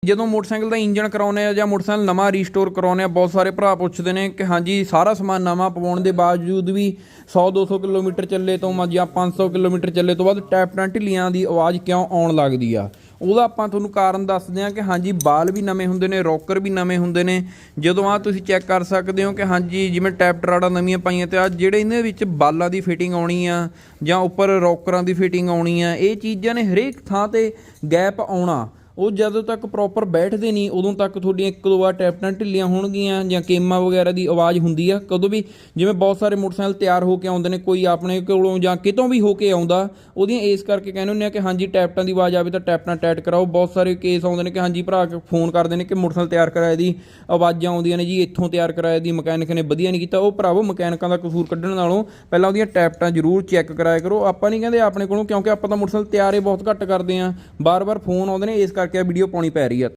ਜਦੋਂ ਮੋਟਰਸਾਈਕਲ ਦਾ ਇੰਜਣ ਕਰਾਉਂਦੇ ਆ ਜਾਂ ਮੋਟਰਸਾਈਕਲ ਨਵਾਂ ਰੀਸਟੋਰ ਕਰਾਉਂਦੇ ਆ, ਬਹੁਤ ਸਾਰੇ ਭਰਾ ਪੁੱਛਦੇ ਨੇ ਕਿ ਹਾਂਜੀ ਸਾਰਾ ਸਮਾਨ ਨਵਾਂ ਪਵਾਉਣ ਦੇ ਬਾਵਜੂਦ ਵੀ 100-200 ਕਿਲੋਮੀਟਰ ਚੱਲੇ ਤੋਂ ਜਾਂ 500 ਕਿਲੋਮੀਟਰ ਚੱਲੇ ਤੋਂ ਬਾਅਦ ਟੈਪਟਾਂ ਢਿੱਲੀਆਂ ਦੀ ਆਵਾਜ਼ ਕਿਉਂ ਆਉਣ ਲੱਗਦੀ ਆ। ਉਹਦਾ ਆਪਾਂ ਤੁਹਾਨੂੰ ਕਾਰਨ ਦੱਸਦੇ ਹਾਂ ਕਿ ਹਾਂਜੀ ਬਾਲ ਵੀ ਨਵੇਂ ਹੁੰਦੇ ਨੇ, ਰੋਕਰ ਵੀ ਨਵੇਂ ਹੁੰਦੇ ਨੇ। ਜਦੋਂ ਆ ਤੁਸੀਂ ਚੈੱਕ ਕਰ ਸਕਦੇ ਹੋ ਕਿ ਹਾਂਜੀ ਜਿਵੇਂ ਟੈਪ ਟਰਾੜਾਂ ਨਵੀਆਂ ਪਾਈਆਂ ਤੇ ਆ ਜਿਹੜੇ ਇਹਨਾਂ ਵਿੱਚ ਬਾਲਾਂ ਦੀ ਫਿਟਿੰਗ ਆਉਣੀ ਆ ਜਾਂ ਉੱਪਰ ਰੋਕਰਾਂ ਦੀ ਫਿਟਿੰਗ ਆਉਣੀ ਆ, ਇਹ ਚੀਜ਼ਾਂ ਨੇ ਹਰੇਕ ਥਾਂ ਤੇ ਗੈਪ ਆਉਣਾ। ਉਹ ਜਦੋਂ ਤੱਕ ਪ੍ਰੋਪਰ ਬੈਠਦੇ ਨਹੀਂ ਉਦੋਂ ਤੱਕ ਤੁਹਾਡੀਆਂ ਇੱਕ ਦੋ ਵਾਰ ਟੈਪਟਾਂ ਢਿੱਲੀਆਂ ਹੋਣਗੀਆਂ ਜਾਂ ਕੇਮਾਂ ਵਗੈਰਾ ਦੀ ਆਵਾਜ਼ ਹੁੰਦੀ ਆ। ਕਦੋਂ ਵੀ ਜਿਵੇਂ ਬਹੁਤ ਸਾਰੇ ਮੋਟਰਸਾਈਕਲ ਤਿਆਰ ਹੋ ਕੇ ਆਉਂਦੇ ਨੇ, ਕੋਈ ਆਪਣੇ ਕੋਲੋਂ ਜਾਂ ਕਿਤੋਂ ਵੀ ਹੋ ਕੇ ਆਉਂਦਾ, ਉਹਦੀਆਂ ਇਸ ਕਰਕੇ ਕਹਿੰਦੇ ਹੁੰਦੇ ਆ ਕਿ ਹਾਂਜੀ ਟੈਪਟਾਂ ਦੀ ਆਵਾਜ਼ ਆਵੇ ਤਾਂ ਟੈਪਟਾਂ ਟੈਟ ਕਰਾਓ। ਬਹੁਤ ਸਾਰੇ ਕੇਸ ਆਉਂਦੇ ਨੇ ਕਿ ਹਾਂਜੀ ਭਰਾ ਫੋਨ ਕਰਦੇ ਨੇ ਕਿ ਮੋਟਰਸਾਈਕਲ ਤਿਆਰ ਕਰਾਇਆ ਦੀ ਆਵਾਜ਼ਾਂ ਆਉਂਦੀਆਂ ਨੇ ਜੀ, ਇੱਥੋਂ ਤਿਆਰ ਕਰਾਇਆ ਦੀ ਮਕੈਨਿਕ ਨੇ ਵਧੀਆ ਨਹੀਂ ਕੀਤਾ। ਉਹ ਭਰਾਵੋ ਮਕੈਨਿਕਾਂ ਦਾ ਕਸੂਰ ਕੱਢਣ ਨਾਲੋਂ ਪਹਿਲਾਂ ਉਹਦੀਆਂ ਟੈਪਟਾਂ ਜ਼ਰੂਰ ਚੈੱਕ ਕਰਾਇਆ ਕਰੋ। ਆਪਾਂ ਨਹੀਂ ਕਹਿੰਦੇ ਆਪਣੇ ਕੋਲੋਂ, ਕਿਉਂਕਿ ਆਪਾਂ ਤਾਂ ਮੋਟਰਸਾਈਕਲ ਤਿਆਰ ਹੀ ਬਹੁਤ ਘੱਟ ਕਰਦੇ ਹਾਂ, ਬਾਰ-ਬਾਰ ਫੋਨ ਆਉਂਦੇ ਨੇ, ਇਸ ਕਰਕੇ ਵੀਡੀਓ ਪਾਉਣੀ ਪੈ ਰਹੀ ਆ।